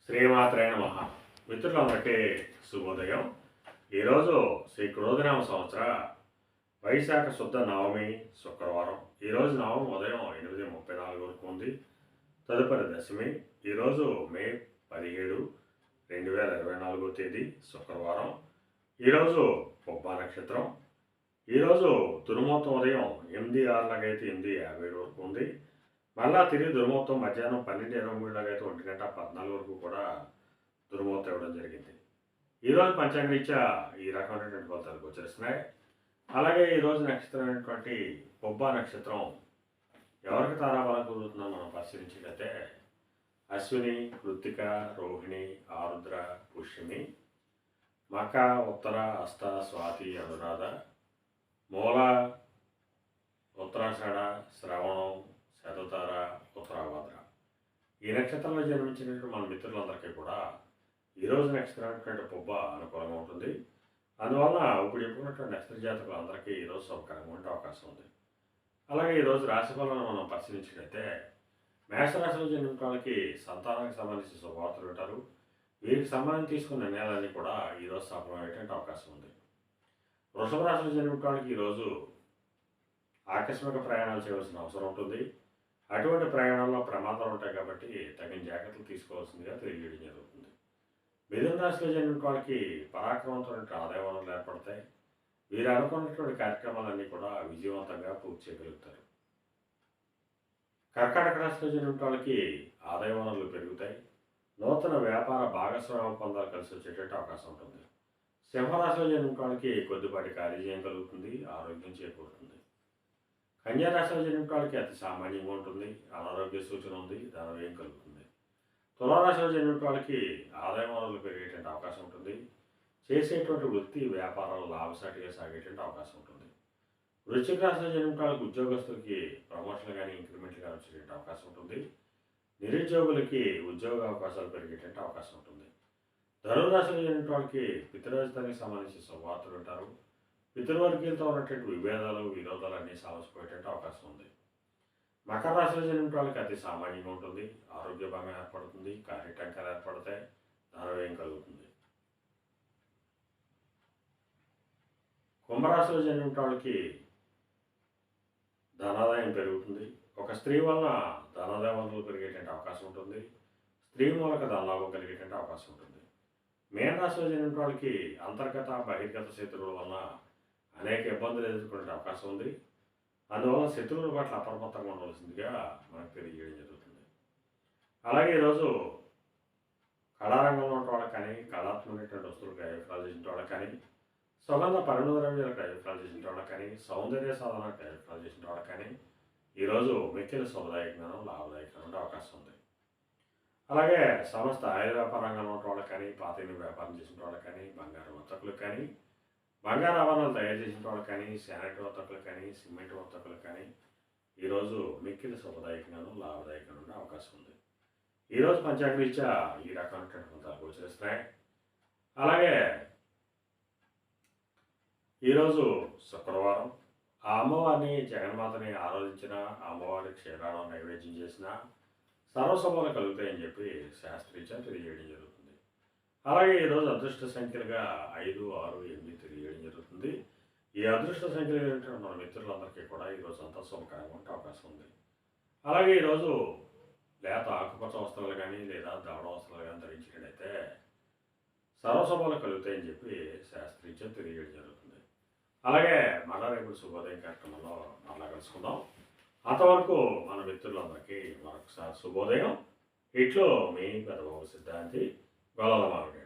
శ్రీమాత్రే నమః. మిత్రులందరికీ శుభోదయం. ఈరోజు శ్రీ క్రోధనామ సంవత్సర వైశాఖ శుద్ధ నవమి శుక్రవారం. ఈరోజు నవమి ఉదయం 8:34 వరకు ఉంది. తదుపరి దశమి ఈరోజు మే 17, 2024 తేదీ శుక్రవారం. ఈరోజు పొబ్బా నక్షత్రం. ఈరోజు దుర్ముహూర్తం ఉదయం 8:06 8:57 వరకు ఉంది. మళ్ళా తిరిగి దుర్ముహూర్తం మధ్యాహ్నం 12:23 1:14 వరకు కూడా దుర్ముహూర్తం ఇవ్వడం జరిగింది. ఈరోజు పంచాంగరీత్యా ఈ రకమైనటువంటి ఫలితాలు గోచరిస్తున్నాయి. అలాగే ఈరోజు నక్షత్రం అయినటువంటి పొబ్బా నక్షత్రం ఎవరికి తారాబలం కుదురుతుందో మనం పరిశీలించినట్లయితే అశ్విని, కృత్తిక, రోహిణి, ఆరుద్ర, పుష్యమి, మక, ఉత్తర, హస్త, స్వాతి, అనురాధ, మూల, ఉత్తరాషాఢ, శ్రవణం, శతతార, ఉత్తరాభద్ర. ఈ నక్షత్రంలో జన్మించినటువంటి మన మిత్రులందరికీ కూడా ఈరోజు నక్షత్రం పొబ్బ అనుకూలంగా ఉంటుంది. అందువలన ఇప్పుడు చెప్పుకున్నటువంటి నక్షత్ర జాతకులందరికీ ఈరోజు సౌకర్యంగా ఉండే అవకాశం ఉంది. అలాగే ఈరోజు రాశిఫలాలను మనం పరిశీలించినట్లయితే మేషరాశిలో జన్మించిన వాళ్ళకి సంతానానికి సంబంధించిన శుభవార్తలు వింటారు. వీరికి సంబంధించి తీసుకున్న నిర్ణయాలన్నీ కూడా ఈరోజు సఫలమయ్యేటువంటి అవకాశం ఉంది. వృషభ రాశిలో జన్మించిన వాళ్ళకి ఈరోజు ఆకస్మిక ప్రయాణాలు చేయవలసిన అవసరం ఉంటుంది. అటువంటి ప్రయాణాల్లో ప్రమాదాలు ఉంటాయి కాబట్టి తగిన జాగ్రత్తలు తీసుకోవాల్సిందిగా తెలియజేయడం జరుగుతుంది. మిథున రాశిలో జన్మించిన వాళ్ళకి పరాక్రమంతో ఆదాయ వనరులు ఏర్పడతాయి. వీరు అనుకున్నటువంటి కార్యక్రమాలన్నీ కూడా విజయవంతంగా పూర్తి చేయగలుగుతారు. కర్కాటక రాశిలో జన్మించిన వాళ్ళకి ఆదాయ వనరులు పెరుగుతాయి. నూతన వ్యాపార భాగస్వామ్య ఒప్పందాలు కలిసి వచ్చేటట్టు అవకాశం ఉంటుంది. సింహరాశిలో జన్మించిన వాళ్ళకి కొద్దిపాటి కార్యజయం కలుగుతుంది. ఆరోగ్యం చేకూరుతుంది. కన్యారాశిలో జన్మించిన వాళ్ళకి అతి సామాన్యంగా ఉంటుంది. అనారోగ్య సూచన ఉంది. ధనవ్యయం కలుగుతుంది. తులారాశిలో జన్మించిన వాళ్ళకి ఆదాయ వనరులు పెరిగేటువంటి అవకాశం ఉంటుంది. చేసేటువంటి వృత్తి వ్యాపారాలు లాభసాటిగా సాగేటువంటి అవకాశం ఉంటుంది. వృశ్చిక రాశిలో జన్మించిన వాళ్ళకి ఉద్యోగస్తులకి ప్రమోషన్లు కానీ ఇంక్రిమెంట్లు కానీ వచ్చేటువంటి అవకాశం ఉంటుంది. నిరుద్యోగులకి ఉద్యోగ అవకాశాలు పెరిగేటువంటి అవకాశం ఉంటుంది. ధనురాశిలో జన్మించిన వాళ్ళకి పితృరాజధానికి సంబంధించిన శుభవార్తలు ఉంటారు. పితృవర్గీయులతో ఉన్నటువంటి విభేదాలు విరోధాలు అన్నీ సమసిపోయేటువంటి అవకాశం ఉంది. మకర రాశిలో జన్మించిన వాళ్ళకి అతి సామాన్యంగా ఉంటుంది. ఆరోగ్య భంగం ఏర్పడుతుంది. కార్యటంకాలు ఏర్పడతాయి. ధనవ్యయం కలుగుతుంది. కుంభరాశిలో జన్మించిన వాళ్ళకి ధనాదాయం పెరుగుతుంది. ఒక స్త్రీ వలన ధనాదాయ వనరులు పెరిగేటువంటి అవకాశం ఉంటుంది. స్త్రీ మూలక ధనలాభం కలిగేటువంటి అవకాశం ఉంటుంది. మేన రాశిలో జన్మించిన వాళ్ళకి అంతర్గత బహిర్గత శత్రువుల వలన అనేక ఇబ్బందులు ఎదుర్కొనే అవకాశం ఉంది. అందువల్ల శత్రువుల పట్ల అప్రమత్తంగా ఉండవలసిందిగా మనకు తెలియజేయడం జరుగుతుంది. అలాగే ఈరోజు కళారంగంలో ఉన్న వాళ్ళకి కానీ, కళాత్మకమైనటువంటి వస్తువులు ప్రయోగాలు చేసిన వాళ్ళకి కానీ, సుగంధ పరిమళ ద్రవ్యాలు ప్రయోగాలు చేసిన వాళ్ళకి కానీ, సౌందర్య సాధన ప్రయోగాలు చేసిన వాళ్ళకి కానీ ఈరోజు మిక్కిలి శుభదాయకంగా లాభదాయకంగా ఉండే అవకాశం ఉంది. అలాగే సమస్త ఆయుధ వ్యాపార రంగంలో ఉన్న వాళ్ళకి కానీ, పాతీని వ్యాపారం చేసిన వాళ్ళకి కానీ, బంగారు వర్తకులకు కానీ, బంగారు ఆభరణాలు తయారు చేసిన వాళ్ళకి కానీ, శానిటరీ వర్తకులకు కానీ, సిమెంట్ వర్తకులకు కానీ ఈరోజు మిక్కిలి శుభదాయకంగాను లాభదాయకంగా ఉండే అవకాశం ఉంది. ఈరోజు పంచాంగరీత్యా ఈ రకమైనటువంటి ఫలితాలు గోచరిస్తున్నాయి. అలాగే ఈరోజు శుక్రవారం. ఆ అమ్మవారిని జగన్మాతని ఆరాధించిన, అమ్మవారి క్షీరాలను నైవేద్యం చేసిన సర్వసభలు కలుగుతాయని చెప్పి శాస్త్రీత్యా తెలియజేయడం జరుగుతుంది. అలాగే ఈరోజు అదృష్ట సంఖ్యలుగా 5, 6, 8 తెలియజేయడం జరుగుతుంది. ఈ అదృష్ట సంఖ్యలు ఏంటంటే మన మిత్రులందరికీ కూడా ఈరోజు అంతా శుభకరంగా ఉండే అవకాశం ఉంది. అలాగే ఈరోజు లేత ఆకుపచ్చ వస్త్రాలు కానీ లేదా దవడ వస్త్రాలు కానీ ధరించినట్టయితే సర్వసభలు కలుగుతాయని చెప్పి శాస్త్రీత్యా తెలియజేయడం జరుగుతుంది. అలాగే మళ్ళా రేపు శుభోదయం కార్యక్రమంలో మళ్ళా కలుసుకుందాం. అంతవరకు మన మిత్రులందరికీ మరొకసారి శుభోదయం. ఇట్లో మీ పెద్దబాబు సిద్ధాంతి గొల్లల మామిడి.